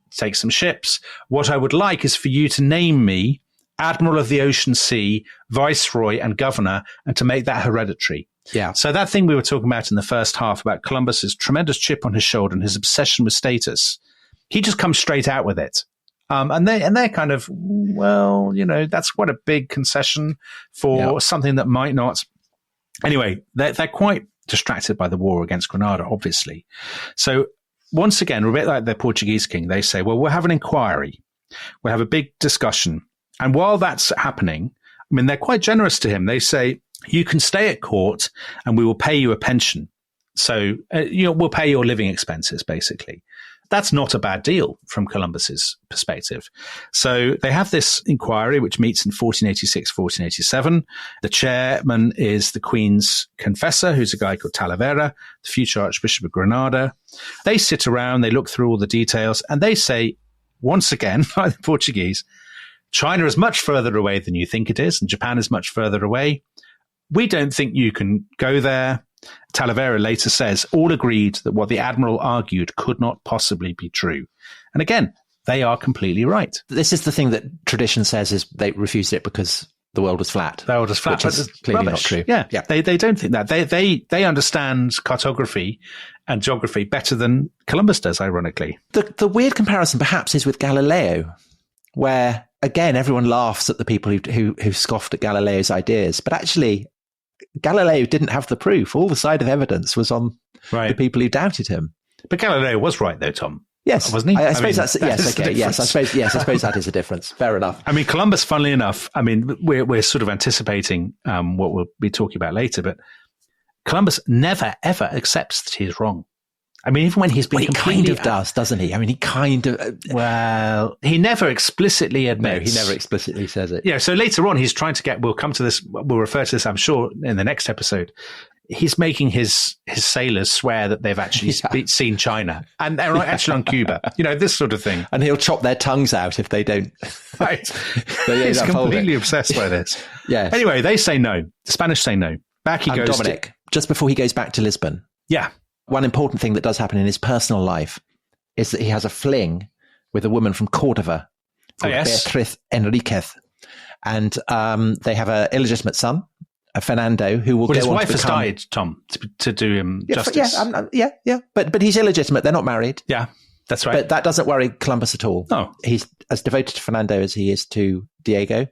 take some ships. What I would like is for you to name me Admiral of the Ocean Sea, Viceroy and Governor, and to make that hereditary. Yeah. So that thing we were talking about in the first half about Columbus's tremendous chip on his shoulder and his obsession with status, he just comes straight out with it. And they're kind of, well, that's quite a big concession for something that might not. Anyway, they're quite distracted by the war against Granada, obviously. So once again, a bit like the Portuguese king, they say, well, we'll have an inquiry. We'll have a big discussion. And while that's happening, I mean, they're quite generous to him. They say, you can stay at court and we will pay you a pension. So, we'll pay your living expenses, basically. That's not a bad deal from Columbus's perspective. So they have this inquiry, which meets in 1486, 1487. The chairman is the Queen's confessor, who's a guy called Talavera, the future Archbishop of Granada. They sit around, they look through all the details, and they say, once again, like the Portuguese, China is much further away than you think it is, and Japan is much further away. We don't think you can go there. Talavera later says, all agreed that what the admiral argued could not possibly be true. And again, they are completely right. This is the thing that tradition says is they refused it because the world was flat. The world was flat, which is clearly not true. Yeah. They don't think that. They understand cartography and geography better than Columbus does, ironically. The weird comparison perhaps is with Galileo, where again everyone laughs at the people who scoffed at Galileo's ideas, but actually Galileo didn't have the proof. All the side of evidence was on the people who doubted him. But Galileo was right, though, Tom. Yes, wasn't he? I suppose that's yes. Okay, yes, I suppose that is a difference. Fair enough. I mean, Columbus, funnily enough, I mean, we're sort of anticipating what we'll be talking about later, but Columbus never ever accepts that he's wrong. I mean, even when he's been completely... He kind of does, doesn't he? I mean, he kind of... Well, he never explicitly admits. No, he never explicitly says it. Yeah, so later on, he's trying to get... We'll come to this, we'll refer to this, I'm sure, in the next episode. He's making his sailors swear that they've actually seen China. And they're actually on Cuba. This sort of thing. And he'll chop their tongues out if they don't. Right. He's completely obsessed by this. Yes. Anyway, they say no. The Spanish say no. Back he goes Dominic, just before he goes back to Lisbon. Yeah. One important thing that does happen in his personal life is that he has a fling with a woman from Cordova called Beatriz Enriquez. And they have an illegitimate son, Fernando, who will go on to become... His wife has died, Tom, to do him justice. Yeah. But he's illegitimate. They're not married. Yeah, that's right. But that doesn't worry Columbus at all. No. He's as devoted to Fernando as he is to Diego.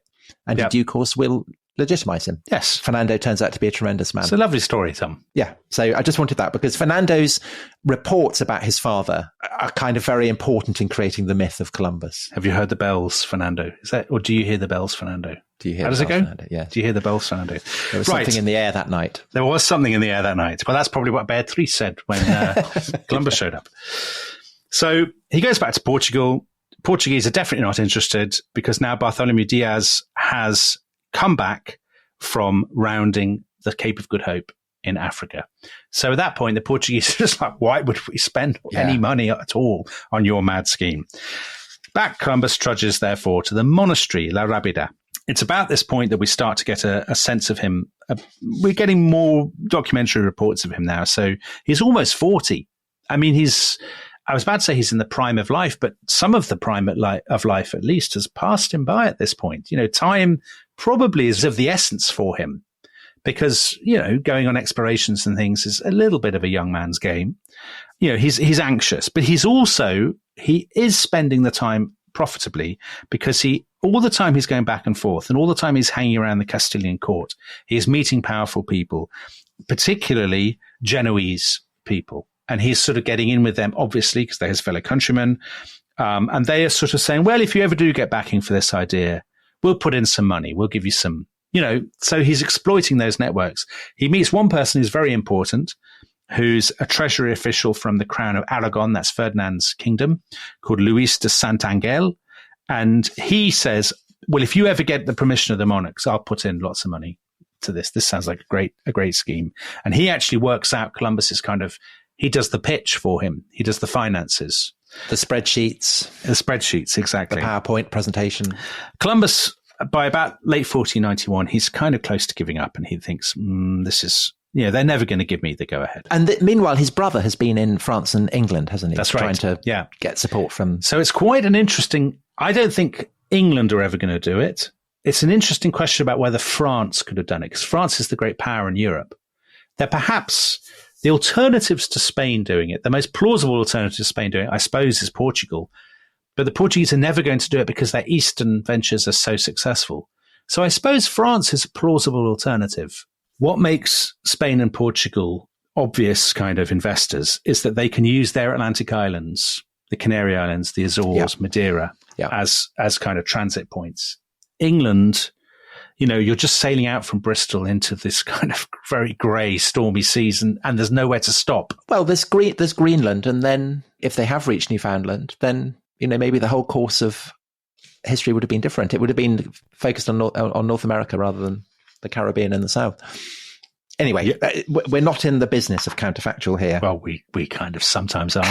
And in due course will legitimize him. Yes. Fernando turns out to be a tremendous man. It's a lovely story, Tom. Yeah. So I just wanted that because Fernando's reports about his father are kind of very important in creating the myth of Columbus. Have you heard the bells, Fernando? Is that, or do you hear the bells, Fernando? Do you hear How does it go? Fernando? Yes. Do you hear the bells, Fernando? There was something in the air that night. There was something in the air that night. Well, that's probably what Beatriz said when Columbus showed up. So he goes back to Portugal. Portuguese are definitely not interested because now Bartholomew Diaz has come back from rounding the Cape of Good Hope in Africa. So at that point, the Portuguese are just like, why would we spend any money at all on your mad scheme? Back Columbus trudges, therefore, to the monastery, La Rábida. It's about this point that we start to get a sense of him. We're getting more documentary reports of him now. So he's almost 40. I mean, I was about to say he's in the prime of life, but some of the prime of life, at least, has passed him by at this point. Time probably is of the essence for him because, going on explorations and things is a little bit of a young man's game. He's anxious, but he is spending the time profitably because all the time he's going back and forth and all the time he's hanging around the Castilian court, he is meeting powerful people, particularly Genoese people. And he's sort of getting in with them, obviously, because they're his fellow countrymen. And they are sort of saying, well, if you ever do get backing for this idea, we'll put in some money. We'll give you some, so he's exploiting those networks. He meets one person who's very important, who's a treasury official from the Crown of Aragon, that's Ferdinand's kingdom, called Luis de Santangel. And he says, well, if you ever get the permission of the monarchs, I'll put in lots of money to this. This sounds like a great scheme. And he actually works out Columbus's he does the pitch for him. He does the finances. The spreadsheets. Exactly. The PowerPoint presentation. Columbus, by about late 1491, he's kind of close to giving up and he thinks, this is, they're never going to give me the go-ahead. And meanwhile, his brother has been in France and England, hasn't he? That's right. Trying to get support from... So it's quite an interesting... I don't think England are ever going to do it. It's an interesting question about whether France could have done it because France is the great power in Europe. They're perhaps... The alternatives to Spain doing it, the most plausible alternative to Spain doing it, I suppose, is Portugal. But the Portuguese are never going to do it because their eastern ventures are so successful. So I suppose France is a plausible alternative. What makes Spain and Portugal obvious kind of investors is that they can use their Atlantic islands, the Canary Islands, the Azores, Madeira, as kind of transit points. England, you're just sailing out from Bristol into this kind of very grey, stormy seas, and there's nowhere to stop. Well, there's Greenland, and then if they have reached Newfoundland, then maybe the whole course of history would have been different. It would have been focused on North America rather than the Caribbean and the South. Anyway, we're not in the business of counterfactual here. Well, we kind of sometimes are,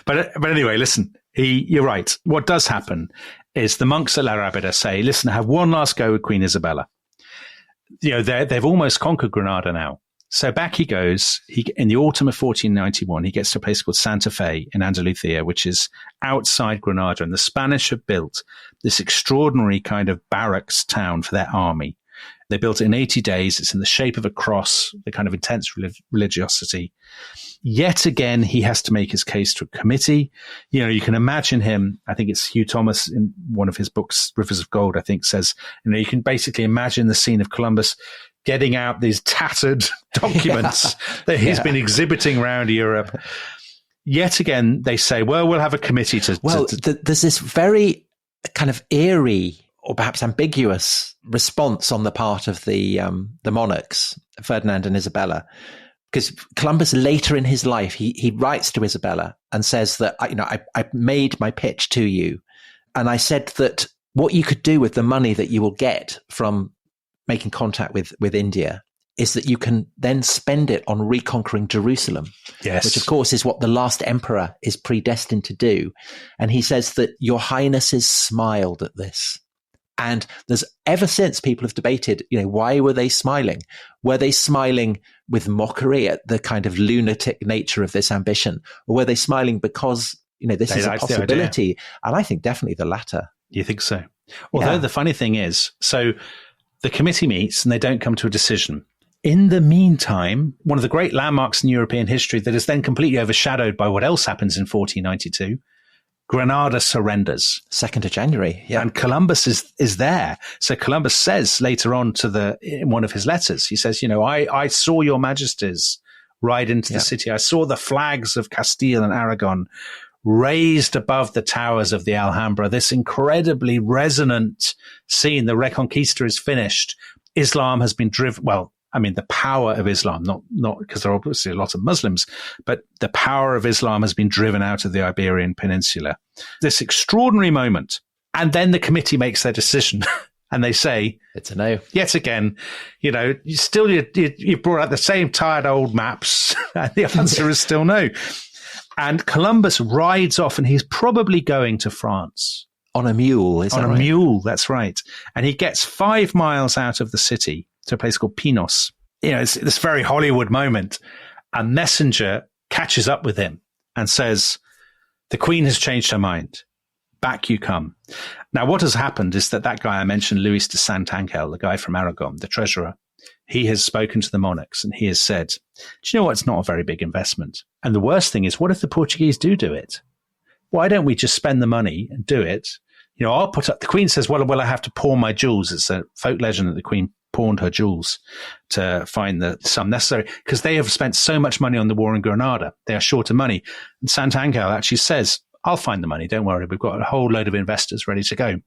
but anyway, listen. You're right. What does happen is the monks at La Rábida say, listen, have one last go with Queen Isabella. They've almost conquered Granada now. So back he goes. In the autumn of 1491, he gets to a place called Santa Fe in Andalusia, which is outside Granada. And the Spanish have built this extraordinary kind of barracks town for their army. They built it in 80 days. It's in the shape of a cross, the kind of intense religiosity. Yet again, he has to make his case to a committee. You can imagine him. I think it's Hugh Thomas in one of his books, Rivers of Gold, I think, says, you can basically imagine the scene of Columbus getting out these tattered documents that he's been exhibiting around Europe. Yet again, they say, well, we'll have a committee there's this very kind of eerie or perhaps ambiguous response on the part of the monarchs, Ferdinand and Isabella, because Columbus later in his life, he writes to Isabella and says that, I made my pitch to you. And I said that what you could do with the money that you will get from making contact with India is that you can then spend it on reconquering Jerusalem, which of course is what the last emperor is predestined to do. And he says that your highnesses smiled at this. And there's ever since people have debated, why were they smiling? Were they smiling with mockery at the kind of lunatic nature of this ambition? Or were they smiling because, this is a possibility? And I think definitely the latter. You think so? Although the funny thing is, so the committee meets and they don't come to a decision. In the meantime, one of the great landmarks in European history that is then completely overshadowed by what else happens in 1492, Granada surrenders. 2nd of January. Yeah. And Columbus is there. So Columbus says later on in one of his letters, he says, I saw your majesties ride into the city. I saw the flags of Castile and Aragon raised above the towers of the Alhambra. This incredibly resonant scene. The Reconquista is finished. Islam has been driven. Well, the power of Islam, not because there are obviously a lot of Muslims, but the power of Islam has been driven out of the Iberian Peninsula. This extraordinary moment. And then the committee makes their decision and they say, it's a no. Yet again, you brought out the same tired old maps and the answer is still no. And Columbus rides off and he's probably going to France. On a mule, is that right? On a mule, that's right. And he gets 5 miles out of the city to a place called Pinos. It's this very Hollywood moment. A messenger catches up with him and says, the Queen has changed her mind. Back you come. Now, what has happened is that guy I mentioned, Luis de Santangel, the guy from Aragon, the treasurer, he has spoken to the monarchs and he has said, do you know what? It's not a very big investment. And the worst thing is, what if the Portuguese do it? Why don't we just spend the money and do it? I'll put up, the Queen says, well, I have to pawn my jewels. It's a folk legend that the Queen pawned her jewels to find the sum necessary because they have spent so much money on the war in Granada. They are short of money. And Santangel actually says, I'll find the money. Don't worry. We've got a whole load of investors ready to go.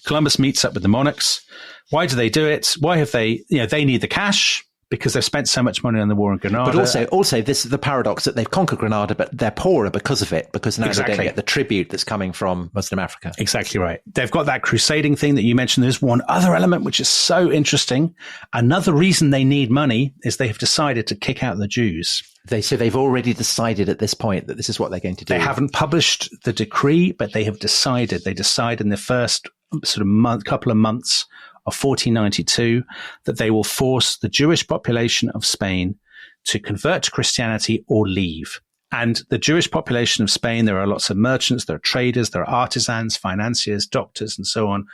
Columbus meets up with the monarchs. Why do they do it? Why have they, they need the cash because they've spent so much money on the war in Granada. But also this is the paradox that they've conquered Granada, but they're poorer because of it, because now they don't get the tribute that's coming from Muslim Africa. Exactly right. They've got that crusading thing that you mentioned. There's one other element which is so interesting. Another reason they need money is they have decided to kick out the Jews. So they've already decided at this point that this is what they're going to do. They haven't published the decree, but they have decided. They decide in the first sort of couple of months of 1492 that they will force the Jewish population of Spain to convert to Christianity or leave. And the Jewish population of Spain, there are lots of merchants, there are traders, there are artisans, financiers, doctors, and so on,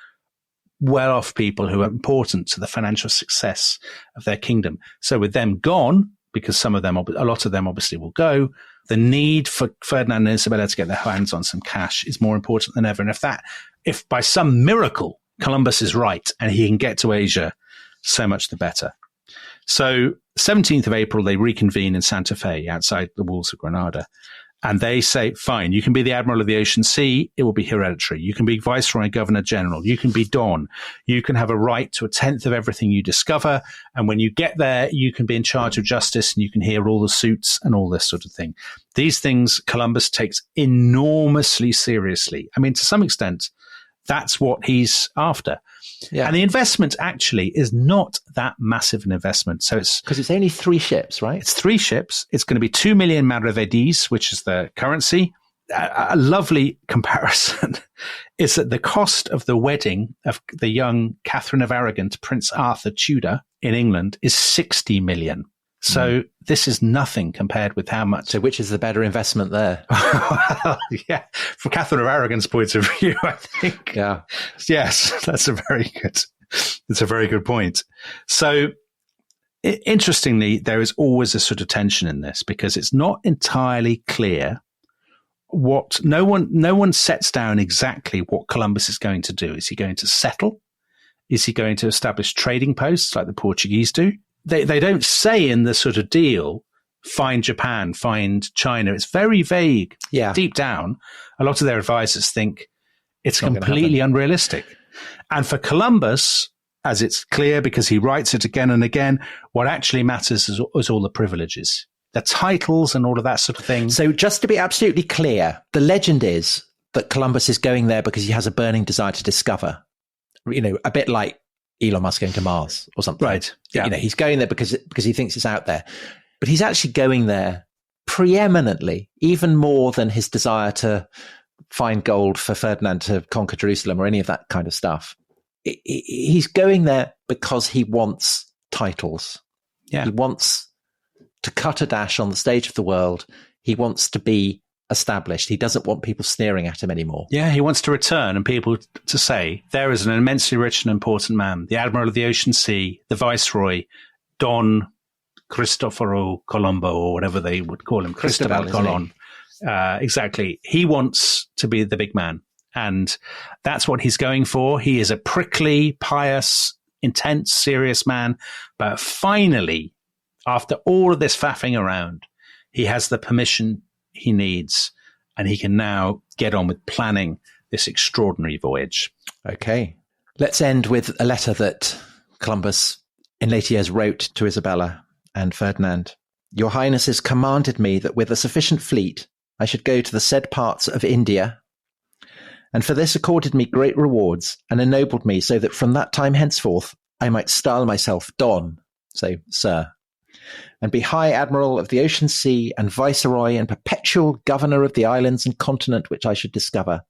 well-off people who are important to the financial success of their kingdom. So with them gone, because a lot of them obviously will go, the need for Ferdinand and Isabella to get their hands on some cash is more important than ever. And if by some miracle Columbus is right and he can get to Asia, so much the better. So 17th of April, they reconvene in Santa Fe outside the walls of Granada. And they say, fine, you can be the Admiral of the Ocean Sea. It will be hereditary. You can be Viceroy and Governor General. You can be Don. You can have a right to 1/10 of everything you discover. And when you get there, you can be in charge of justice and you can hear all the suits and all this sort of thing. These things Columbus takes enormously seriously. I mean, to some extent, that's what he's after. Yeah. And the investment actually is not that massive an investment. So it's because it's only 3 ships, right? It's 3 ships. It's going to be 2 million maravedis, which is the currency. A lovely comparison is that the cost of the wedding of the young Catherine of Aragon to Prince Arthur Tudor in England is 60 million. So this is nothing compared with how much. So which is the better investment there? Yeah, from Catherine of Aragon's point of view, I think. Yeah. Yes, that's a very good point. So interestingly, there is always a sort of tension in this because it's not entirely clear what no one sets down exactly what Columbus is going to do. Is he going to settle? Is he going to establish trading posts like the Portuguese do? They don't say in the sort of deal, find Japan, find China. It's very vague. Yeah. Deep down, a lot of their advisors think it's completely unrealistic. And for Columbus, as it's clear because he writes it again and again, what actually matters is all the privileges, the titles and all of that sort of thing. So just to be absolutely clear, the legend is that Columbus is going there because he has a burning desire to discover, a bit like Elon Musk going to Mars or something. Right. Yeah. He's going there because he thinks it's out there. But he's actually going there preeminently, even more than his desire to find gold for Ferdinand to conquer Jerusalem or any of that kind of stuff. He's going there because he wants titles. Yeah. He wants to cut a dash on the stage of the world. He wants to be established. He doesn't want people sneering at him anymore. Yeah, he wants to return and people to say, there is an immensely rich and important man, the Admiral of the Ocean Sea, the Viceroy, Don Cristoforo Colombo, or whatever they would call him, Cristobal Colon. Exactly. He wants to be the big man. And that's what he's going for. He is a prickly, pious, intense, serious man. But finally, after all of this faffing around, he has the permission he needs, and he can now get on with planning this extraordinary voyage. Okay. Let's end with a letter that Columbus in later years wrote to Isabella and Ferdinand. Your Highnesses commanded me that with a sufficient fleet I should go to the said parts of India, and for this accorded me great rewards, and ennobled me so that from that time henceforth I might style myself Don, so Sir, and be High Admiral of the Ocean Sea and Viceroy and perpetual Governor of the islands and continent which I should discover,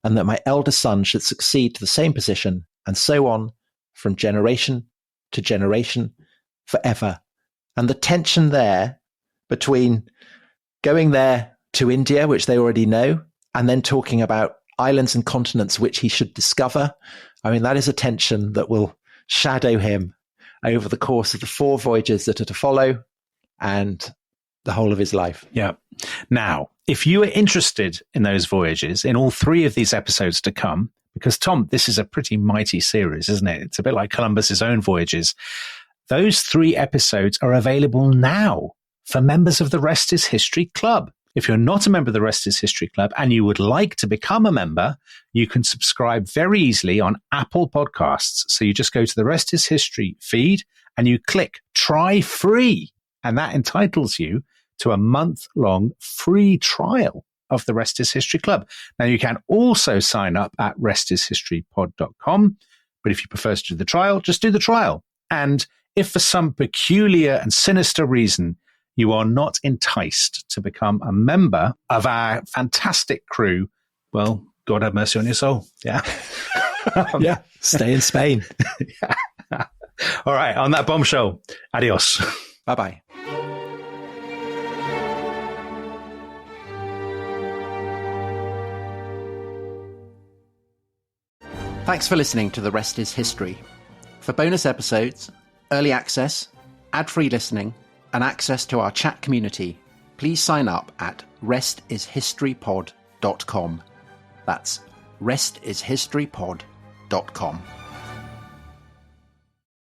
and that my elder son should succeed to the same position, and so on, from generation to generation, forever. And the tension there between going there to India, which they already know, and then talking about islands and continents which he should discover, I mean, that is a tension that will shadow him over the course of the 4 voyages that are to follow and the whole of his life. Yeah. Now, if you are interested in those voyages, in all 3 of these episodes to come, because Tom, this is a pretty mighty series, isn't it? It's a bit like Columbus's own voyages. Those 3 episodes are available now for members of the Rest is History Club. If you're not a member of the Rest is History Club and you would like to become a member, you can subscribe very easily on Apple Podcasts. So you just go to the Rest is History feed and you click try free. And that entitles you to a month-long free trial of the Rest is History Club. Now, you can also sign up at restishistorypod.com. But if you prefer to do the trial, just do the trial. And if for some peculiar and sinister reason you are not enticed to become a member of our fantastic crew, well, God have mercy on your soul. Yeah. Yeah. Stay in Spain. Yeah. All right. On that bombshell, adios. Bye-bye. Thanks for listening to The Rest is History. For bonus episodes, early access, ad-free listening, and access to our chat community, please sign up at restishistorypod.com. That's restishistorypod.com.